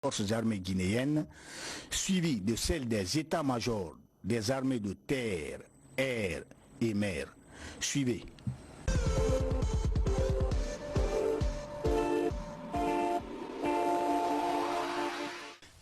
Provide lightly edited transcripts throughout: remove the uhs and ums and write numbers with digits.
Forces armées guinéennes, suivies de celles des états-majors des armées de terre, air et mer. Suivez.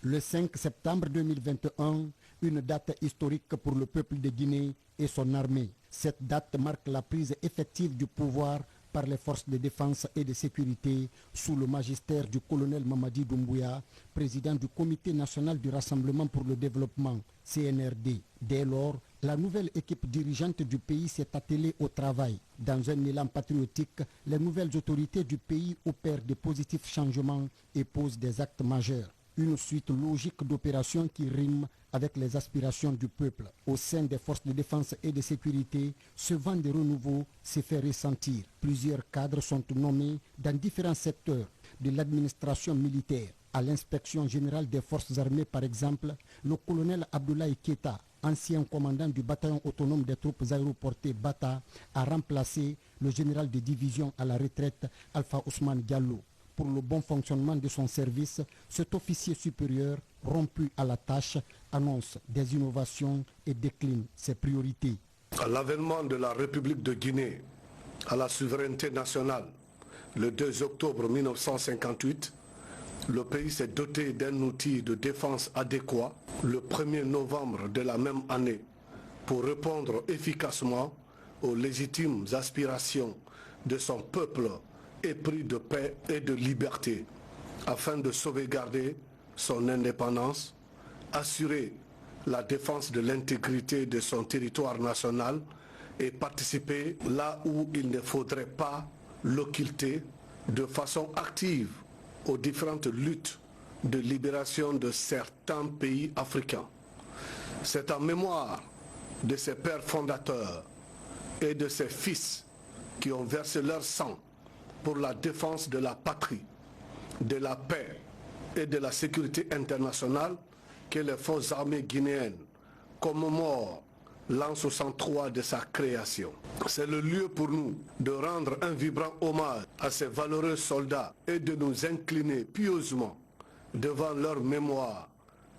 Le 5 septembre 2021, une date historique pour le peuple de Guinée et son armée. Cette date marque la prise effective du pouvoir par les forces de défense et de sécurité sous le magistère du colonel Mamadi Doumbouya, président du Comité national du Rassemblement pour le développement, CNRD. Dès lors, la nouvelle équipe dirigeante du pays s'est attelée au travail. Dans un élan patriotique, les nouvelles autorités du pays opèrent de positifs changements et posent des actes majeurs. Une suite logique d'opérations qui rime avec les aspirations du peuple. Au sein des forces de défense et de sécurité, ce vent de renouveau s'est fait ressentir. Plusieurs cadres sont nommés dans différents secteurs de l'administration militaire. À l'inspection générale des forces armées, par exemple, le colonel Abdoulaye Keita, ancien commandant du bataillon autonome des troupes aéroportées Bata, a remplacé le général de division à la retraite Alpha Ousmane Diallo. Pour le bon fonctionnement de son service, cet officier supérieur, rompu à la tâche, annonce des innovations et décline ses priorités. À l'avènement de la République de Guinée à la souveraineté nationale, le 2 octobre 1958, le pays s'est doté d'un outil de défense adéquat le 1er novembre de la même année pour répondre efficacement aux légitimes aspirations de son peuple épris de paix et de liberté, afin de sauvegarder son indépendance, assurer la défense de l'intégrité de son territoire national et participer là où il ne faudrait pas l'occulter de façon active aux différentes luttes de libération de certains pays africains. C'est en mémoire de ses pères fondateurs et de ses fils qui ont versé leur sang pour la défense de la patrie, de la paix et de la sécurité internationale que les forces armées guinéennes commémorent l'an 63 de sa création. C'est le lieu pour nous de rendre un vibrant hommage à ces valeureux soldats et de nous incliner pieusement devant leur mémoire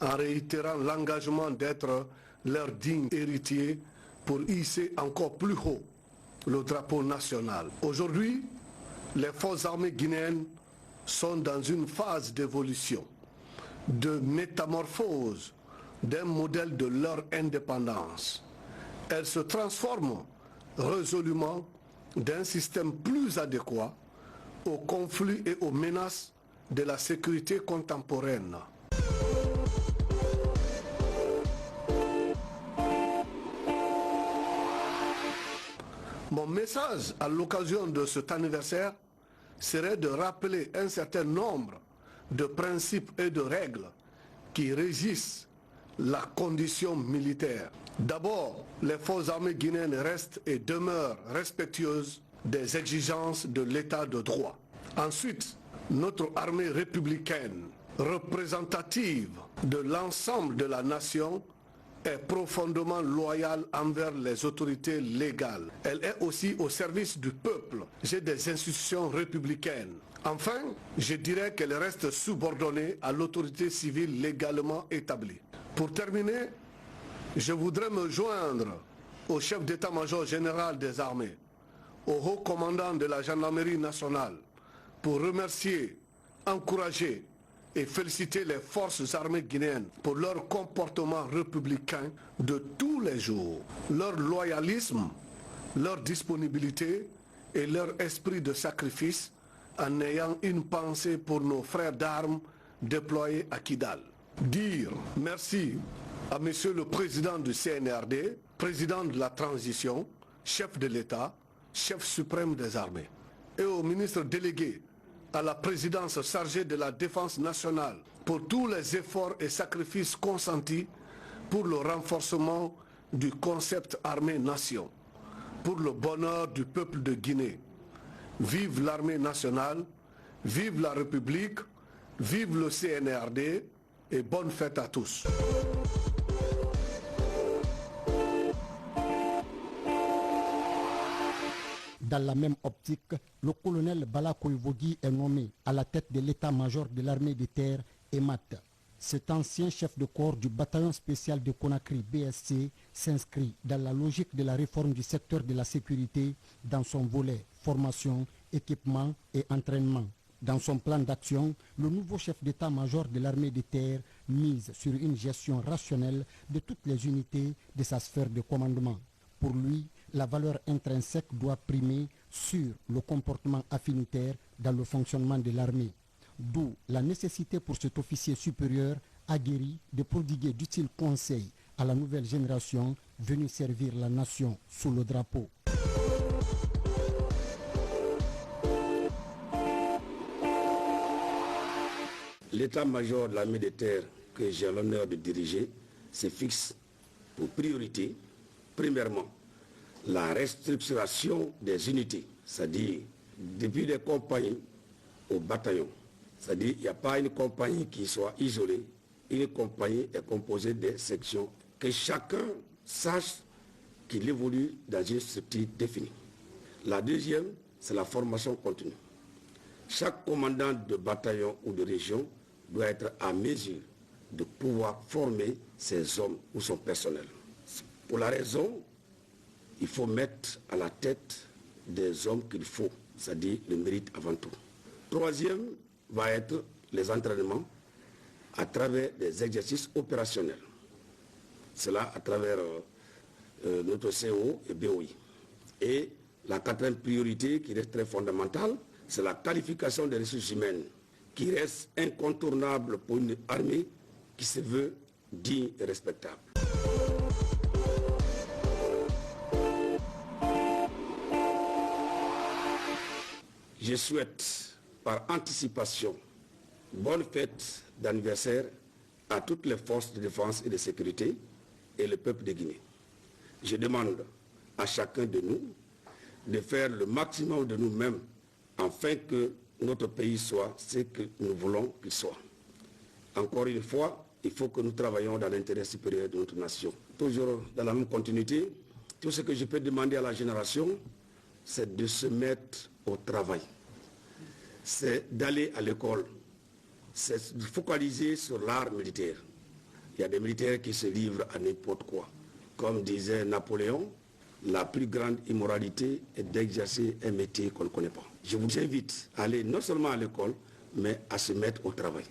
en réitérant l'engagement d'être leur digne héritier pour hisser encore plus haut le drapeau national. Aujourd'hui, les forces armées guinéennes sont dans une phase d'évolution, de métamorphose d'un modèle de leur indépendance. Elles se transforment résolument d'un système plus adéquat aux conflits et aux menaces de la sécurité contemporaine. Mon message à l'occasion de cet anniversaire serait de rappeler un certain nombre de principes et de règles qui régissent la condition militaire. D'abord, les forces armées guinéennes restent et demeurent respectueuses des exigences de l'état de droit. Ensuite, notre armée républicaine, représentative de l'ensemble de la nation, est profondément loyale envers les autorités légales. Elle est aussi au service du peuple et des institutions républicaines. Enfin, je dirais qu'elle reste subordonnée à l'autorité civile légalement établie. Pour terminer, je voudrais me joindre au chef d'état-major général des armées, au haut commandant de la gendarmerie nationale, pour remercier, encourager et féliciter les forces armées guinéennes pour leur comportement républicain de tous les jours, leur loyalisme, leur disponibilité et leur esprit de sacrifice en ayant une pensée pour nos frères d'armes déployés à Kidal. Dire merci à Monsieur le Président du CNRD, Président de la Transition, chef de l'État, chef suprême des armées, et au ministre délégué à la présidence chargée de la défense nationale pour tous les efforts et sacrifices consentis pour le renforcement du concept armée-nation, pour le bonheur du peuple de Guinée. Vive l'armée nationale, vive la République, vive le CNRD et bonne fête à tous. Dans la même optique, le colonel Bala Koivogi est nommé à la tête de l'état-major de l'armée de terre Emat. Cet ancien chef de corps du bataillon spécial de Conakry BSC s'inscrit dans la logique de la réforme du secteur de la sécurité dans son volet formation, équipement et entraînement. Dans son plan d'action, le nouveau chef d'état-major de l'armée de terre mise sur une gestion rationnelle de toutes les unités de sa sphère de commandement. Pour lui, la valeur intrinsèque doit primer sur le comportement affinitaire dans le fonctionnement de l'armée. D'où la nécessité pour cet officier supérieur aguerri de prodiguer d'utiles conseils à la nouvelle génération venue servir la nation sous le drapeau. L'état-major de l'armée de terre que j'ai l'honneur de diriger se fixe pour priorité, premièrement, la restructuration des unités, c'est-à-dire depuis les compagnies au bataillon. C'est-à-dire qu'il n'y a pas une compagnie qui soit isolée, une compagnie est composée de sections, que chacun sache qu'il évolue dans une structure définie. La deuxième, c'est la formation continue. Chaque commandant de bataillon ou de région doit être à mesure de pouvoir former ses hommes ou son personnel. Pour la raison, il faut mettre à la tête des hommes qu'il faut, c'est-à-dire le mérite avant tout. Troisième va être les entraînements à travers des exercices opérationnels. Cela à travers notre CO et BOI. Et la quatrième priorité qui reste très fondamentale, c'est la qualification des ressources humaines qui reste incontournable pour une armée qui se veut digne et respectable. Je souhaite, par anticipation, bonne fête d'anniversaire à toutes les forces de défense et de sécurité et le peuple de Guinée. Je demande à chacun de nous de faire le maximum de nous-mêmes afin que notre pays soit ce que nous voulons qu'il soit. Encore une fois, il faut que nous travaillions dans l'intérêt supérieur de notre nation. Toujours dans la même continuité, tout ce que je peux demander à la génération, c'est de se mettre au travail. C'est d'aller à l'école. C'est de focaliser sur l'art militaire. Il y a des militaires qui se livrent à n'importe quoi. Comme disait Napoléon, la plus grande immoralité est d'exercer un métier qu'on ne connaît pas. Je vous invite à aller non seulement à l'école, mais à se mettre au travail.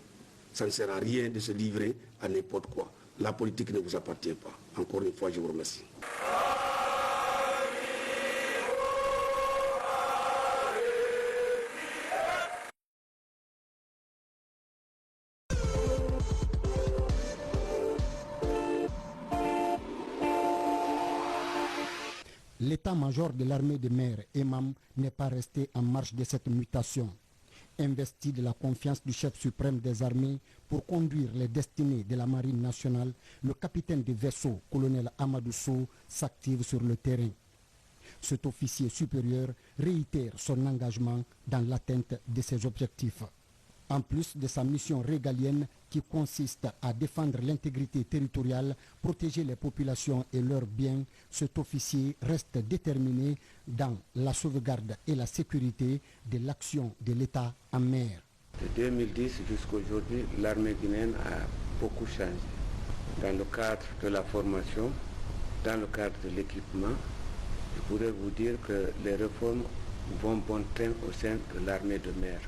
Ça ne sert à rien de se livrer à n'importe quoi. La politique ne vous appartient pas. Encore une fois, je vous remercie. L'état-major de l'armée de mer, EMAM, n'est pas resté en marge de cette mutation. Investi de la confiance du chef suprême des armées pour conduire les destinées de la marine nationale, le capitaine de vaisseau, colonel Amadou Sow, s'active sur le terrain. Cet officier supérieur réitère son engagement dans l'atteinte de ses objectifs. En plus de sa mission régalienne qui consiste à défendre l'intégrité territoriale, protéger les populations et leurs biens, cet officier reste déterminé dans la sauvegarde et la sécurité de l'action de l'État en mer. De 2010 jusqu'à aujourd'hui, l'armée guinéenne a beaucoup changé. Dans le cadre de la formation, dans le cadre de l'équipement, je pourrais vous dire que les réformes vont bon train au sein de l'armée de mer.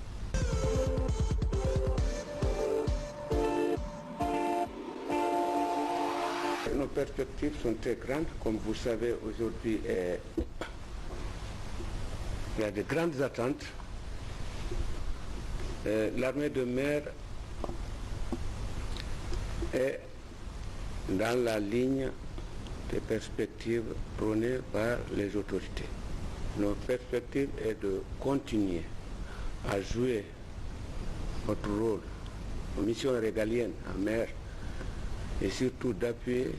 Nos perspectives sont très grandes. Comme vous savez, aujourd'hui, il y a de grandes attentes. L'armée de mer est dans la ligne des perspectives prônées par les autorités. Notre perspective est de continuer à jouer notre rôle, nos missions régaliennes en mer, et surtout d'appuyer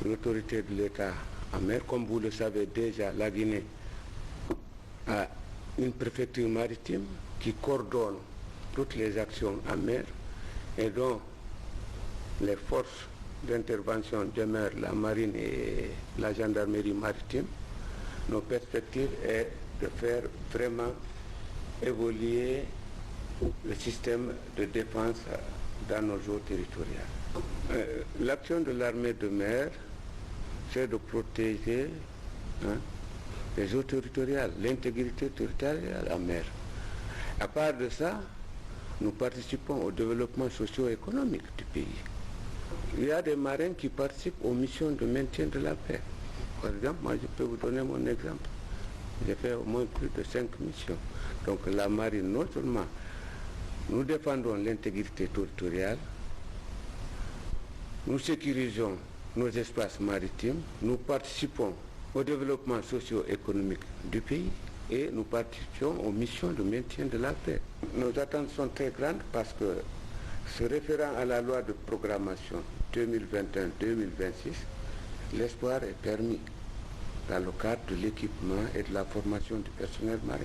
l'autorité de l'État en mer. Comme vous le savez déjà, la Guinée a une préfecture maritime qui coordonne toutes les actions en mer et dont les forces d'intervention de mer, la marine et la gendarmerie maritime. Nos perspectives est de faire vraiment évoluer le système de défense dans nos eaux territoriales. L'action de l'armée de mer, c'est de protéger les eaux territoriales, l'intégrité territoriale en mer. À part de ça, nous participons au développement socio-économique du pays. Il y a des marins qui participent aux missions de maintien de la paix. Par exemple, moi je peux vous donner mon exemple. J'ai fait au moins plus de 5 missions. Donc la marine, non seulement nous défendons l'intégrité territoriale, nous sécurisons nos espaces maritimes, nous participons au développement socio-économique du pays et nous participons aux missions de maintien de la paix. Nos attentes sont très grandes parce que, se référant à la loi de programmation 2021-2026, l'espoir est permis dans le cadre de l'équipement et de la formation du personnel marin.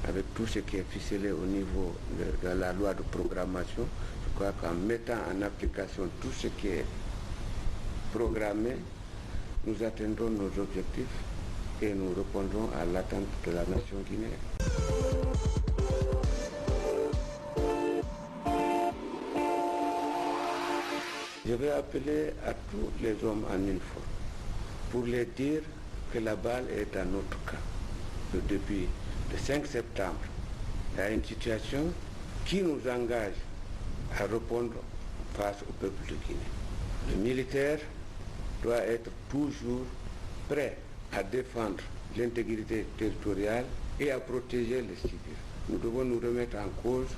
Avec tout ce qui est ficelé au niveau de la loi de programmation, je crois qu'en mettant en application tout ce qui est programmé, nous atteindrons nos objectifs et nous répondrons à l'attente de la nation guinéenne. Je vais appeler à tous les hommes en uniforme pour les dire que la balle est dans notre camp. Depuis le 5 septembre, il y a une situation qui nous engage à répondre face au peuple de Guinée. Le militaire doit être toujours prêt à défendre l'intégrité territoriale et à protéger les civils. Nous devons nous remettre en cause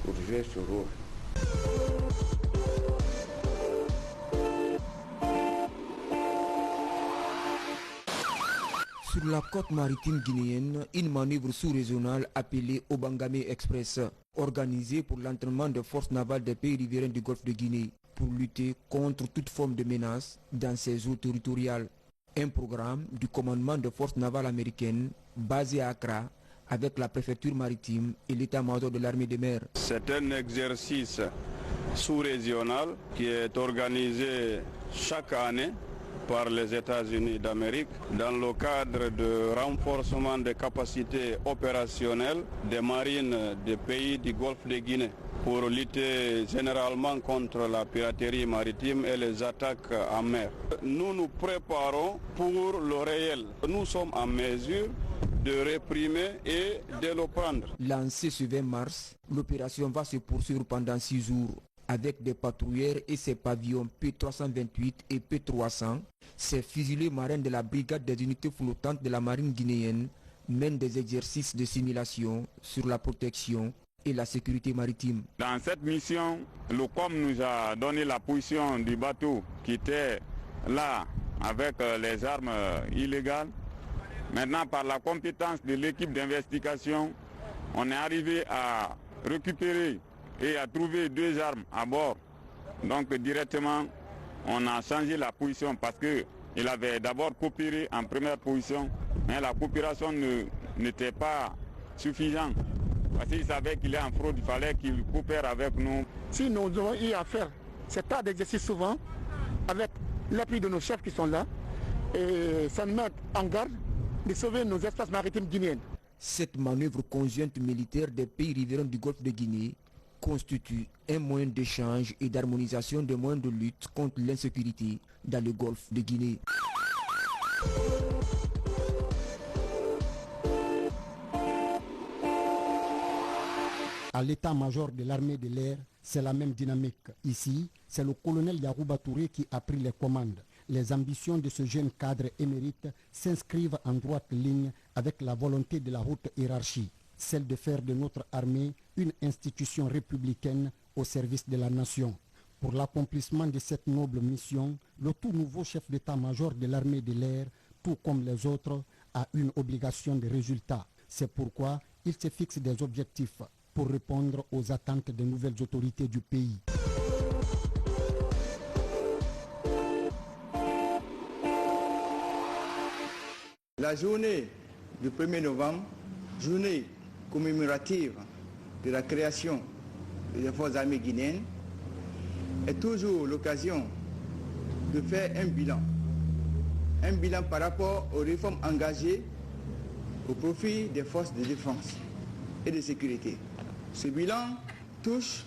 pour jouer ce rôle. Sur la côte maritime guinéenne, une manœuvre sous-régionale appelée Obangame Express, organisée pour l'entraînement des forces navales des pays riverains du Golfe de Guinée pour lutter contre toute forme de menace dans ces eaux territoriales. Un programme du commandement des forces navales américaines basé à Accra avec la préfecture maritime et l'état-major de l'armée de mer. C'est un exercice sous-régional qui est organisé chaque année par les États-Unis d'Amérique dans le cadre de renforcement des capacités opérationnelles des marines des pays du Golfe de Guinée pour lutter généralement contre la piraterie maritime et les attaques en mer. Nous nous préparons pour le réel. Nous sommes en mesure de réprimer et de le prendre. Lancée ce 20 mars, l'opération va se poursuivre pendant 6 jours. Avec des patrouilleurs et ses pavillons P328 et P300, ces fusiliers marins de la brigade des unités flottantes de la marine guinéenne mènent des exercices de simulation sur la protection et la sécurité maritime. Dans cette mission, le COM nous a donné la position du bateau qui était là avec les armes illégales. Maintenant, par la compétence de l'équipe d'investigation, on est arrivé à récupérer et à trouver 2 armes à bord. Donc directement, on a changé la position parce qu'il avait d'abord coopéré en première position, mais la coopération n'était pas suffisante. Parce qu'il savait qu'il est en fraude, il fallait qu'il coopère avec nous. Si nous devons y faire cet tas d'exercice souvent, avec l'appui de nos chefs qui sont là, et ça nous met en garde de sauver nos espaces maritimes guinéens. Cette manœuvre conjointe militaire des pays riverains du Golfe de Guinée constitue un moyen d'échange et d'harmonisation des moyens de lutte contre l'insécurité dans le Golfe de Guinée. À l'état-major de l'armée de l'air, c'est la même dynamique. Ici, c'est le colonel Yarouba Touré qui a pris les commandes. Les ambitions de ce jeune cadre émérite s'inscrivent en droite ligne avec la volonté de la haute hiérarchie, celle de faire de notre armée une institution républicaine au service de la nation. Pour l'accomplissement de cette noble mission, le tout nouveau chef d'état-major de l'armée de l'air, tout comme les autres, a une obligation de résultat. C'est pourquoi il se fixe des objectifs pour répondre aux attentes des nouvelles autorités du pays. La journée du 1er novembre, journée commémorative de la création des forces armées guinéennes, est toujours l'occasion de faire un bilan par rapport aux réformes engagées au profit des forces de défense et de sécurité. Ce bilan touche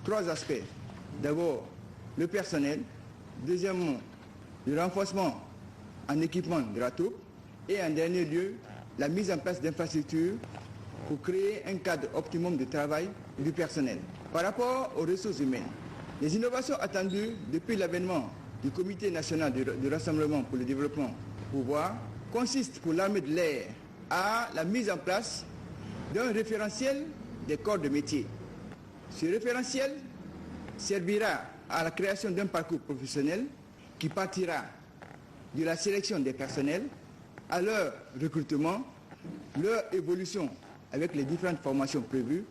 3 aspects. D'abord, le personnel. Deuxièmement, le renforcement en équipement de la troupe. Et en dernier lieu, la mise en place d'infrastructures pour créer un cadre optimum de travail du personnel. Par rapport aux ressources humaines, les innovations attendues depuis l'avènement du Comité national de rassemblement pour le développement du pouvoir consistent pour l'armée de l'air à la mise en place d'un référentiel des corps de métier. Ce référentiel servira à la création d'un parcours professionnel qui partira de la sélection des personnels à leur recrutement, leur évolution avec les différentes formations prévues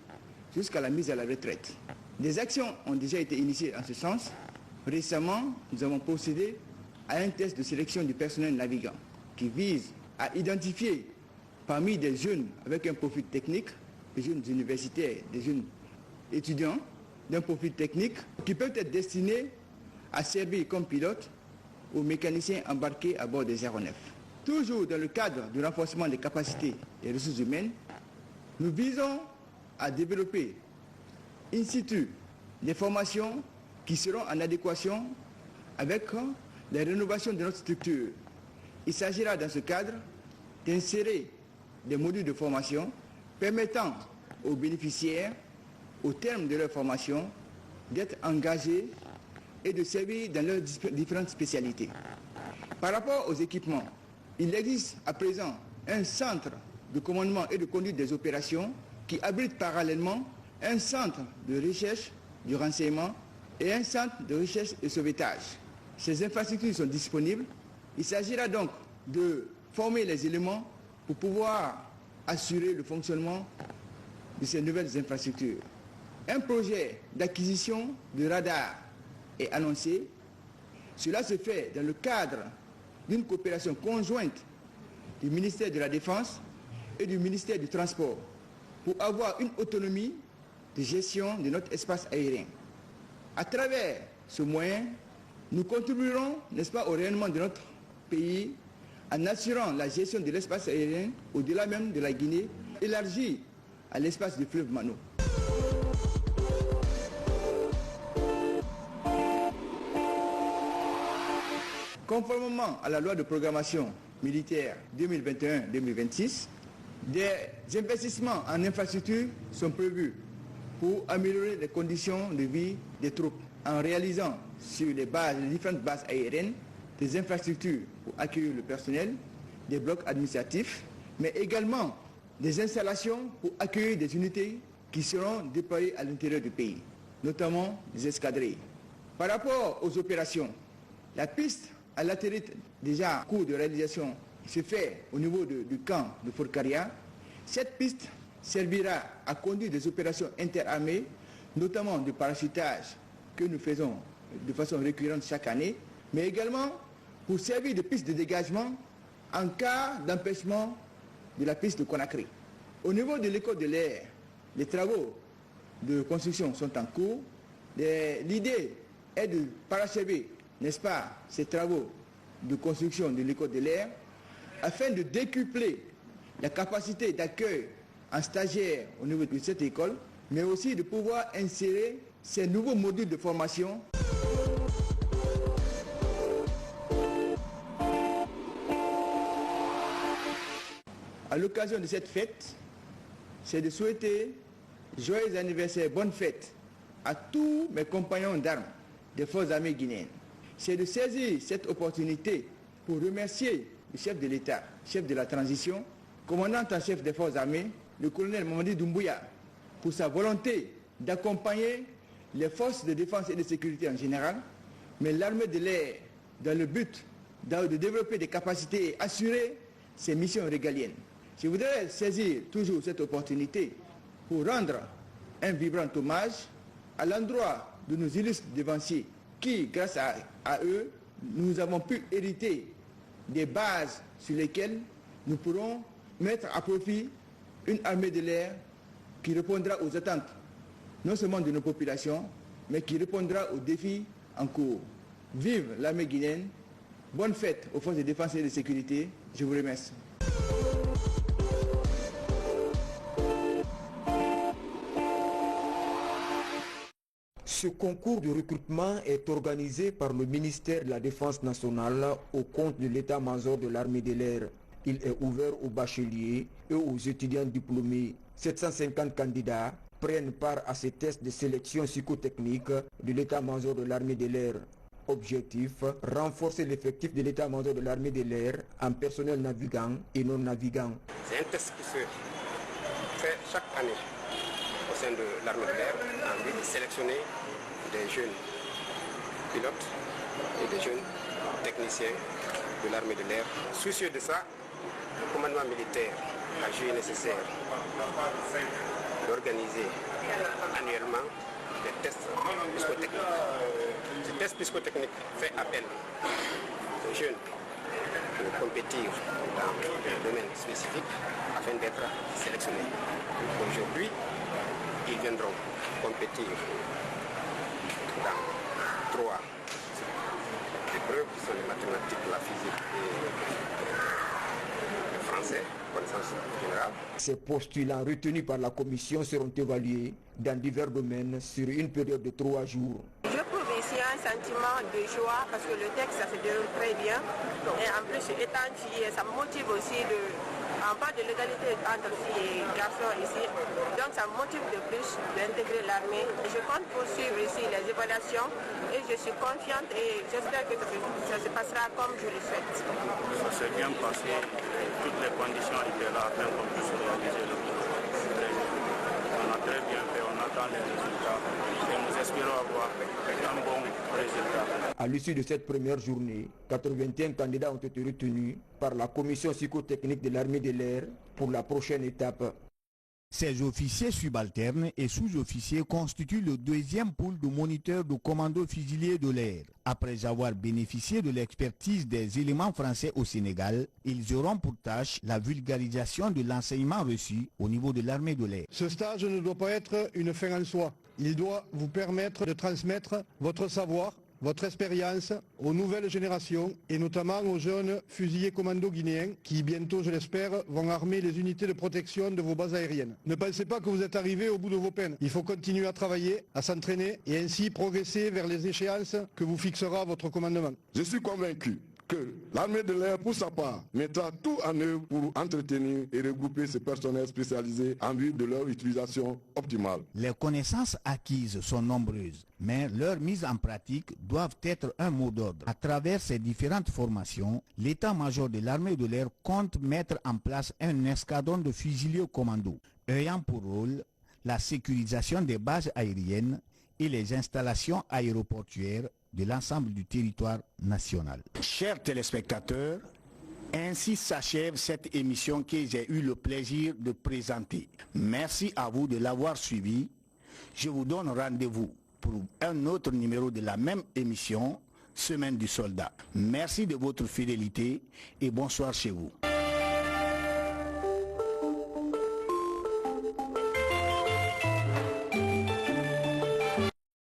jusqu'à la mise à la retraite. Des actions ont déjà été initiées en ce sens. Récemment, nous avons procédé à un test de sélection du personnel navigant qui vise à identifier parmi des jeunes avec un profil technique, des jeunes universitaires, des jeunes étudiants d'un profil technique qui peuvent être destinés à servir comme pilote aux mécaniciens embarqués à bord des aéronefs. Toujours dans le cadre du renforcement des capacités des ressources humaines, nous visons à développer in situ des formations qui seront en adéquation avec la rénovation de notre structure. Il s'agira dans ce cadre d'insérer des modules de formation permettant aux bénéficiaires, au terme de leur formation, d'être engagés et de servir dans leurs différentes spécialités. Par rapport aux équipements, il existe à présent un centre de commandement et de conduite des opérations qui abrite parallèlement un centre de recherche du renseignement et un centre de recherche et sauvetage. Ces infrastructures sont disponibles. Il s'agira donc de former les éléments pour pouvoir assurer le fonctionnement de ces nouvelles infrastructures. Un projet d'acquisition de radars est annoncé. Cela se fait dans le cadre d'une coopération conjointe du ministère de la Défense et du ministère du Transport pour avoir une autonomie de gestion de notre espace aérien. À travers ce moyen, nous contribuerons, n'est-ce pas, au rayonnement de notre pays en assurant la gestion de l'espace aérien au-delà même de la Guinée, élargie à l'espace du fleuve Mano. Conformément à la loi de programmation militaire 2021-2026, des investissements en infrastructures sont prévus pour améliorer les conditions de vie des troupes en réalisant sur les différentes bases aériennes des infrastructures pour accueillir le personnel, des blocs administratifs, mais également des installations pour accueillir des unités qui seront déployées à l'intérieur du pays, notamment des escadrilles. Par rapport aux opérations, la piste à latérite déjà en cours de réalisation se fait au niveau du camp de Fort Caria. Cette piste servira à conduire des opérations interarmées, notamment de parachutage que nous faisons de façon récurrente chaque année, mais également pour servir de piste de dégagement en cas d'empêchement de la piste de Conakry. Au niveau de l'école de l'air, les travaux de construction sont en cours. L'idée est de parachever, n'est-ce pas, ces travaux de construction de l'école de l'air afin de décupler la capacité d'accueil en stagiaires au niveau de cette école, mais aussi de pouvoir insérer ces nouveaux modules de formation. À l'occasion de cette fête, c'est de souhaiter joyeux anniversaire, bonne fête à tous mes compagnons d'armes des forces armées guinéennes. C'est de saisir cette opportunité pour remercier le chef de l'État, chef de la transition, commandant en chef des forces armées, le colonel Mamadi Doumbouya, pour sa volonté d'accompagner les forces de défense et de sécurité en général, mais l'armée de l'air dans le but de développer des capacités et assurer ses missions régaliennes. Je voudrais saisir toujours cette opportunité pour rendre un vibrant hommage à l'endroit de nos illustres devanciers qui, grâce à eux, nous avons pu hériter des bases sur lesquelles nous pourrons mettre à profit une armée de l'air qui répondra aux attentes non seulement de nos populations, mais qui répondra aux défis en cours. Vive l'armée guinéenne, bonne fête aux forces de défense et de sécurité, je vous remercie. Ce concours de recrutement est organisé par le ministère de la Défense nationale au compte de l'état-major de l'armée de l'air. Il est ouvert aux bacheliers et aux étudiants diplômés. 750 candidats prennent part à ces tests de sélection psychotechnique de l'état-major de l'armée de l'air. Objectif, renforcer l'effectif de l'état-major de l'armée de l'air en personnel navigant et non navigant. C'est un test qui se fait chaque année au sein de l'armée de l'air en vue de sélectionner des jeunes pilotes et des jeunes techniciens de l'armée de l'air. Soucieux de ça, le commandement militaire a jugé nécessaire d'organiser annuellement des tests psychotechniques. Ce test psychotechnique fait appel aux jeunes pour compétir dans un domaine spécifique afin d'être sélectionnés. Aujourd'hui, ils viendront compétir dans 3 épreuves qui sont les mathématiques, la physique et le français, connaissance générale. Ces postulants retenus par la commission seront évalués dans divers domaines sur une période de 3 jours. J'éprouve ici un sentiment de joie parce que le texte ça se déroule très bien et en plus étant fille, ça me motive aussi en part de l'égalité entre filles et garçons ici, donc ça me motive de plus d'intégrer l'armée. Je compte poursuivre ici les évaluations et je suis confiante et j'espère que ça se passera comme je le souhaite. Ça s'est bien passé, toutes les conditions étaient là afin qu'on puisse réaliser le concours. On a très bien fait, on attend les résultats et nous espérons avoir un bon résultat. À l'issue de cette première journée, 81 candidats ont été retenus par la commission psychotechnique de l'armée de l'air pour la prochaine étape. Ces officiers subalternes et sous-officiers constituent le deuxième pool de moniteurs de commando fusiliers de l'air. Après avoir bénéficié de l'expertise des éléments français au Sénégal, ils auront pour tâche la vulgarisation de l'enseignement reçu au niveau de l'armée de l'air. Ce stage ne doit pas être une fin en soi. Il doit vous permettre de transmettre votre savoir, votre expérience aux nouvelles générations et notamment aux jeunes fusiliers commando guinéens qui bientôt, je l'espère, vont armer les unités de protection de vos bases aériennes. Ne pensez pas que vous êtes arrivés au bout de vos peines. Il faut continuer à travailler, à s'entraîner et ainsi progresser vers les échéances que vous fixera votre commandement. Je suis convaincu que l'armée de l'air, pour sa part, mettra tout en œuvre pour entretenir et regrouper ces personnels spécialisés en vue de leur utilisation optimale. Les connaissances acquises sont nombreuses, mais leur mise en pratique doivent être un mot d'ordre. À travers ces différentes formations, l'état-major de l'armée de l'air compte mettre en place un escadron de fusiliers commando, ayant pour rôle la sécurisation des bases aériennes et les installations aéroportuaires de l'ensemble du territoire national. Chers téléspectateurs, ainsi s'achève cette émission que j'ai eu le plaisir de présenter. Merci à vous de l'avoir suivi. Je vous donne rendez-vous pour un autre numéro de la même émission, Semaine du Soldat. Merci de votre fidélité et bonsoir chez vous.